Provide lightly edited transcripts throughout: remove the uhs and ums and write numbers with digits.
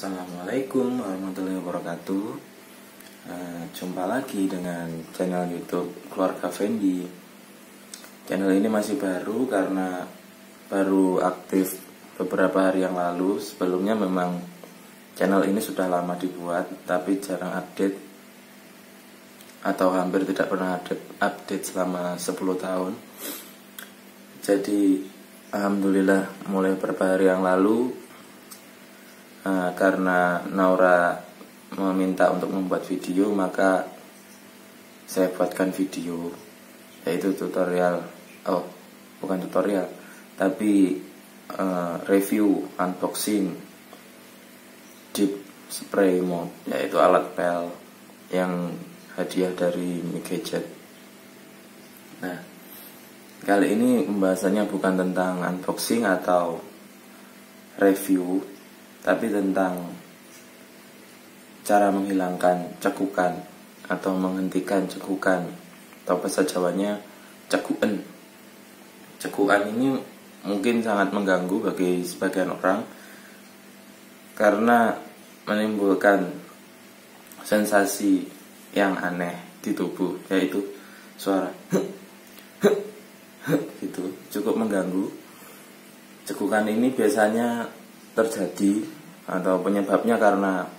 Assalamualaikum warahmatullahi wabarakatuh. Jumpa lagi dengan channel YouTube Keluarga Fendi. Channel ini masih baru karena baru aktif beberapa hari yang lalu. Sebelumnya memang channel ini sudah lama dibuat, tapi jarang update atau hampir tidak pernah update selama 10 tahun. Jadi alhamdulillah mulai beberapa hari yang lalu, karena Naura meminta untuk membuat video, maka saya buatkan video, yaitu tutorial, bukan tutorial, tapi review unboxing Deep Spray Mode, yaitu alat pel yang hadiah dari Mi Gadget. Nah, kali ini pembahasannya bukan tentang unboxing atau review, tapi tentang cara menghilangkan cekukan atau menghentikan cekukan, atau bahasa Jawanya cekukan. Cekukan ini mungkin sangat mengganggu bagi sebagian orang karena menimbulkan sensasi yang aneh di tubuh, yaitu suara gitu, cukup mengganggu. Cekukan ini biasanya terjadi atau penyebabnya karena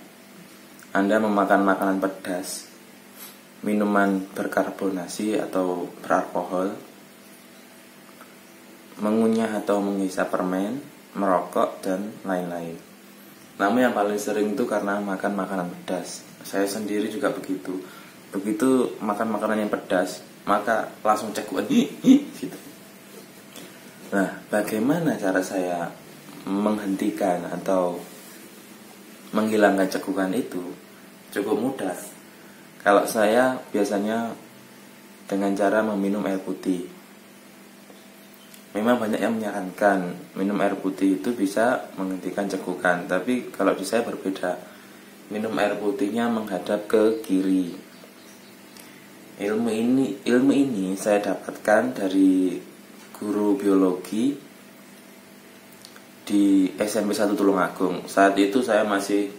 Anda memakan makanan pedas, minuman berkarbonasi atau beralkohol, mengunyah atau menghisap permen, merokok, dan lain-lain. Namun yang paling sering itu karena makan makanan pedas. Saya sendiri juga begitu. Begitu makan makanan yang pedas, maka langsung cekukan gitu. Nah, bagaimana cara saya menghentikan atau menghilangkan cekukan itu? Cukup mudah. Kalau saya biasanya dengan cara meminum air putih. Memang banyak yang menyarankan minum air putih itu bisa menghentikan cekukan, tapi kalau di saya berbeda. Minum air putihnya menghadap ke kiri. Ilmu ini saya dapatkan dari guru biologi di SMP 1 Tulungagung. Saat itu saya masih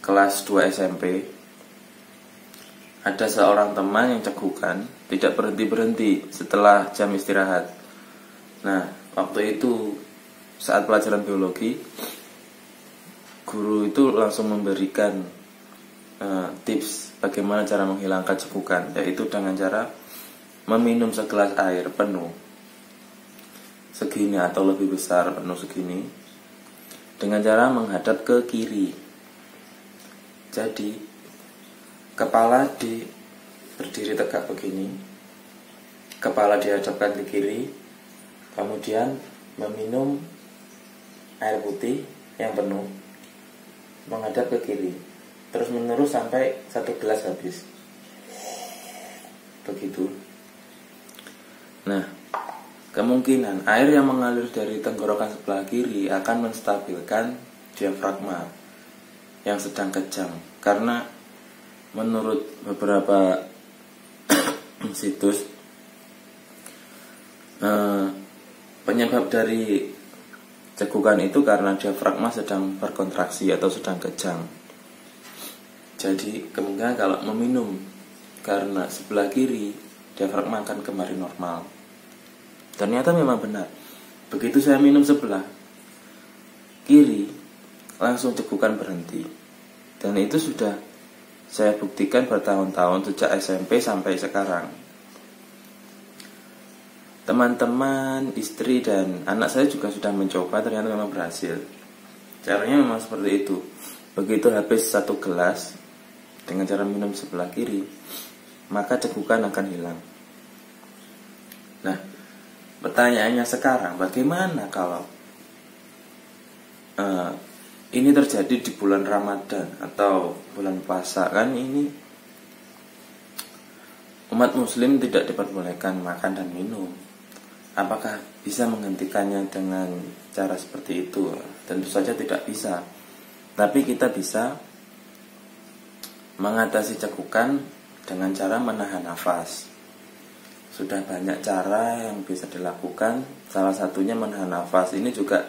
kelas 2 SMP. Ada seorang teman yang cekukan, tidak berhenti-berhenti setelah jam istirahat. Nah, waktu itu saat pelajaran biologi, guru itu langsung memberikan tips bagaimana cara menghilangkan cekukan, yaitu dengan cara meminum segelas air penuh segini atau lebih besar, penuh segini, dengan cara menghadap ke kiri. Jadi kepala berdiri tegak begini, kepala dihadapkan ke kiri, kemudian meminum air putih yang penuh menghadap ke kiri, terus menerus sampai 1 gelas habis. Begitu. Nah, kemungkinan air yang mengalir dari tenggorokan sebelah kiri akan menstabilkan diafragma yang sedang kejang, karena menurut beberapa situs, penyebab dari cekukan itu karena diafragma sedang berkontraksi atau sedang kejang. Jadi kemungkinan kalau meminum karena sebelah kiri, diafragma akan kembali normal. Ternyata memang benar. Begitu saya minum sebelah kiri, langsung cekukan berhenti. Dan itu sudah saya buktikan bertahun-tahun, sejak SMP sampai sekarang. Teman-teman, istri, dan anak saya juga sudah mencoba, ternyata memang berhasil. Caranya memang seperti itu. Begitu habis 1 gelas dengan cara minum sebelah kiri, maka cekukan akan hilang. Nah, pertanyaannya sekarang, bagaimana kalau ini terjadi di bulan Ramadan atau bulan puasa? Kan ini umat muslim tidak diperbolehkan makan dan minum. Apakah bisa menghentikannya dengan cara seperti itu? Tentu saja tidak bisa. Tapi kita bisa mengatasi cekukan dengan cara menahan nafas. Sudah banyak cara yang bisa dilakukan. Salah satunya menahan nafas. Ini juga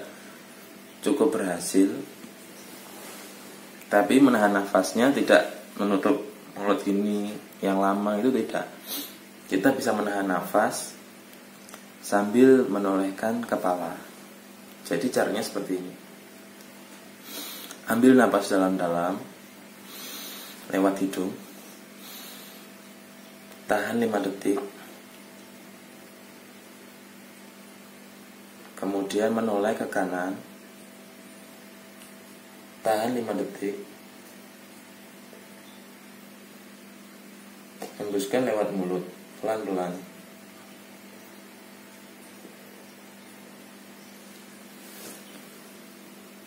cukup berhasil Tapi menahan nafasnya tidak menutup mulut gini yang lama, itu tidak. Kita bisa menahan nafas sambil menolehkan kepala. Jadi caranya seperti ini. Ambil napas dalam-dalam lewat hidung, tahan 5 detik, kemudian menoleh ke kanan, tahan 5 detik, hembuskan lewat mulut pelan-pelan.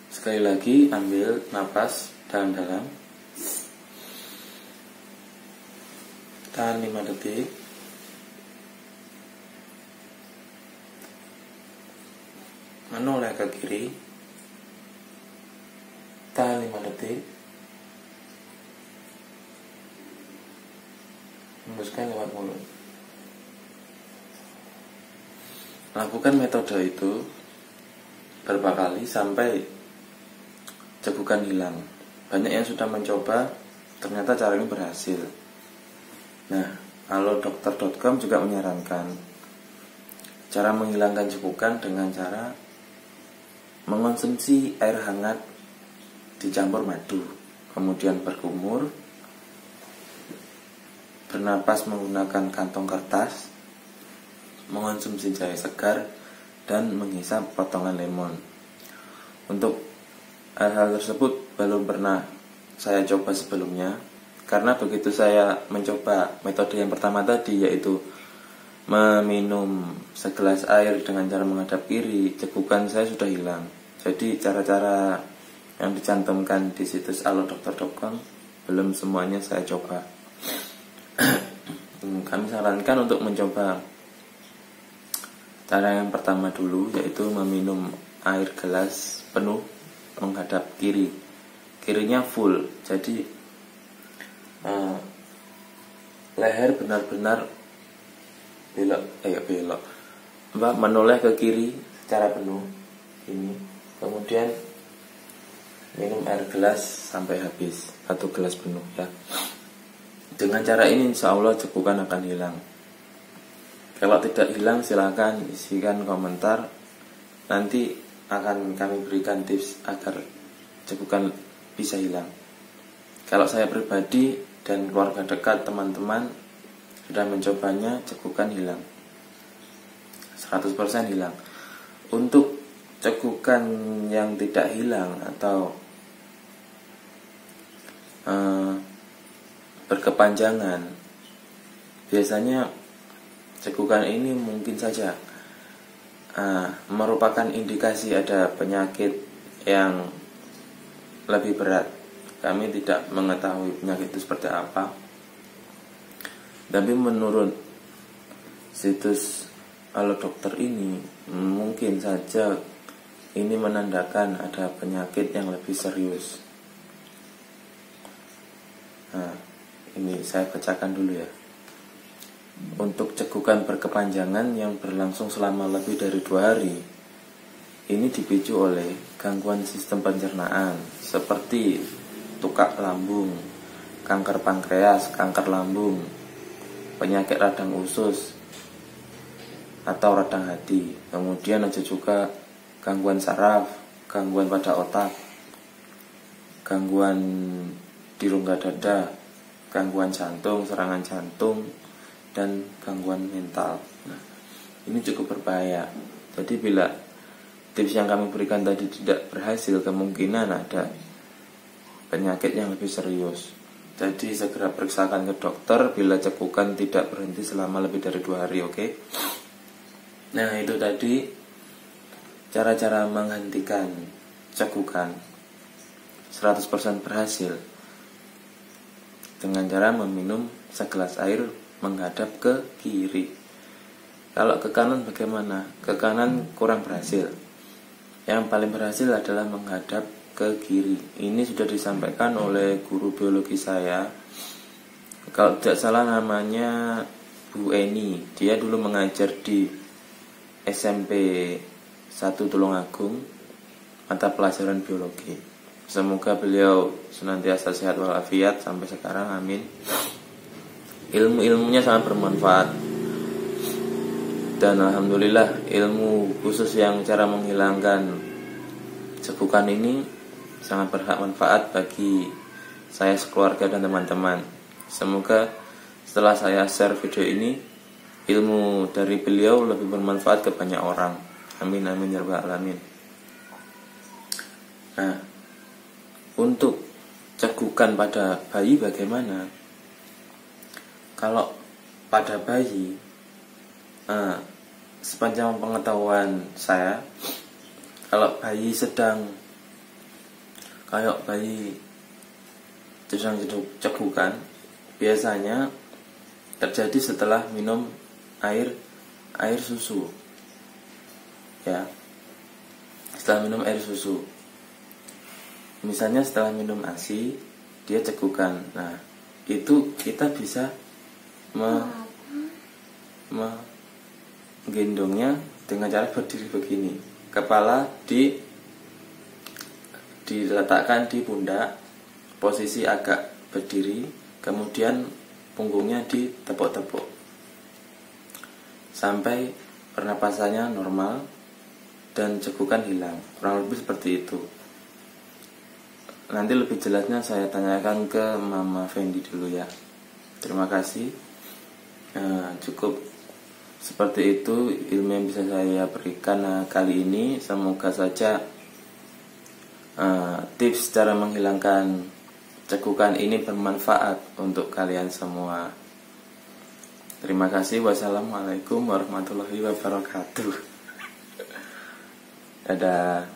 Sekali lagi, ambil napas dalam-dalam, tahan 5 detik, menoleh ke kiri, tahan 5 detik, hembuskan lewat mulut. Lakukan metode itu beberapa kali sampai cegukan hilang. Banyak yang sudah mencoba, ternyata cara ini berhasil. Nah, alodokter.com juga menyarankan cara menghilangkan cegukan dengan cara mengonsumsi air hangat dicampur madu, kemudian berkumur, bernapas menggunakan kantong kertas, mengonsumsi jahe segar, dan menghisap potongan lemon. Untuk hal-hal tersebut belum pernah saya coba sebelumnya, karena begitu saya mencoba metode yang pertama tadi, yaitu meminum segelas air dengan cara menghadap kiri, cegukan saya sudah hilang. Jadi cara-cara yang dicantumkan di situs alodokter.com belum semuanya saya coba. Kami sarankan untuk mencoba cara yang pertama dulu, yaitu meminum air gelas penuh menghadap kiri, kirinya full, jadi leher benar-benar belok, menoleh ke kiri secara penuh ini, kemudian minum air gelas sampai habis, 1 gelas penuh ya. Dengan cara ini insya Allah cegukan akan hilang. Kalau tidak hilang silahkan isikan komentar, nanti akan kami berikan tips agar cegukan bisa hilang. Kalau saya pribadi dan keluarga dekat, teman-teman sudah mencobanya, cegukan hilang 100% hilang. Untuk cegukan yang tidak hilang atau berkepanjangan, biasanya cegukan ini mungkin saja merupakan indikasi ada penyakit yang lebih berat. Kami tidak mengetahui penyakit itu seperti apa, tapi menurut situs alodokter ini mungkin saja ini menandakan ada penyakit yang lebih serius. Nah, ini saya bacakan dulu ya. Untuk cegukan berkepanjangan yang berlangsung selama lebih dari 2 hari, ini dipicu oleh gangguan sistem pencernaan seperti tukak lambung, kanker pankreas, kanker lambung, penyakit radang usus atau radang hati. Kemudian ada juga gangguan saraf, gangguan pada otak, gangguan di rongga dada, gangguan jantung, serangan jantung, dan gangguan mental. Nah, ini cukup berbahaya. Jadi bila tips yang kami berikan tadi tidak berhasil, kemungkinan ada penyakit yang lebih serius. Jadi segera periksakan ke dokter bila cegukan tidak berhenti selama lebih dari 2 hari, oke? Nah, itu tadi cara-cara menghentikan cegukan 100% berhasil dengan cara meminum segelas air menghadap ke kiri. Kalau ke kanan bagaimana? Ke kanan kurang berhasil. Yang paling berhasil adalah menghadap ke kiri. Ini sudah disampaikan oleh guru biologi saya. Kalau tidak salah namanya Bu Eni. Dia dulu mengajar di SMP 1 Tulungagung, mata pelajaran biologi. Semoga beliau senantiasa sehat walafiat sampai sekarang, amin. Ilmunya sangat bermanfaat. Dan alhamdulillah ilmu khusus yang cara menghilangkan cekukan ini sangat bermanfaat bagi saya, sekeluarga, dan teman-teman. Semoga setelah saya share video ini, ilmu dari beliau lebih bermanfaat ke banyak orang. Amin amin ya rabbal alamin. Nah, untuk cekukan pada bayi bagaimana? Kalau pada bayi, sepanjang pengetahuan saya, kalau bayi sedang cekukan, biasanya terjadi setelah minum air susu, ya. Setelah minum air susu, misalnya setelah minum ASI, dia cekukan. Nah, itu kita bisa menggendongnya dengan cara berdiri begini. Kepala diletakkan di pundak, posisi agak berdiri, kemudian punggungnya ditepuk-tepuk sampai pernapasannya normal dan cekukan hilang. Kurang lebih seperti itu. Nanti lebih jelasnya saya tanyakan ke Mama Fendi dulu ya. Terima kasih. Cukup seperti itu ilmu yang bisa saya berikan kali ini. Semoga saja tips cara menghilangkan cekukan ini bermanfaat untuk kalian semua. Terima kasih. Wassalamualaikum warahmatullahi wabarakatuh. Dadah.